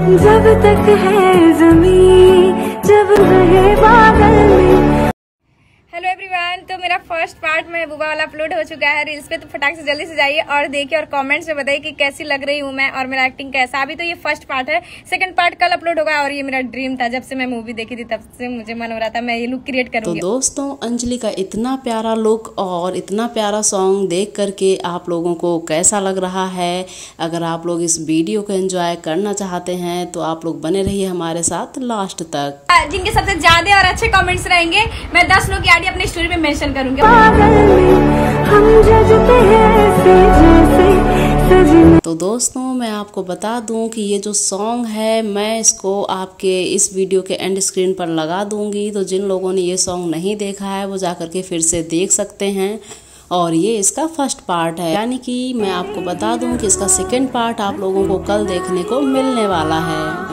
जब तक है ज़मीं, जब रहे बादल। हेलो एवरीवन, तो मेरा फर्स्ट पार्ट महबूबा वाला अपलोड हो चुका है रील्स पे, तो फटाक से जल्दी से जाइए और देखिए और कमेंट्स में बताइए कि कैसी लग रही हूँ मैं और मेरा एक्टिंग कैसा। अभी तो ये फर्स्ट पार्ट है, सेकंड पार्ट कल अपलोड होगा। और ये मेरा ड्रीम था, जब से मैं मूवी देखी थी तब से मुझे मन हो रहा था मैं ये लुक क्रिएट करूंगी। तो दोस्तों, अंजलि का इतना प्यारा लुक और इतना प्यारा सॉन्ग देख करके आप लोगों को कैसा लग रहा है? अगर आप लोग इस वीडियो को एंजॉय करना चाहते हैं तो आप लोग बने रहिए हमारे साथ लास्ट तक। जिनके सबसे ज्यादा और अच्छे कमेंट्स रहेंगे मैं 10 लोग की आईडी अपनी स्टोरी में मेंशन करूंगी। तो दोस्तों, मैं आपको बता दूं कि ये जो सॉन्ग है मैं इसको आपके इस वीडियो के एंड स्क्रीन पर लगा दूंगी, तो जिन लोगों ने ये सॉन्ग नहीं देखा है वो जाकर के फिर से देख सकते हैं। और ये इसका फर्स्ट पार्ट है, यानी कि मैं आपको बता दूं कि इसका सेकंड पार्ट आप लोगों को कल देखने को मिलने वाला है।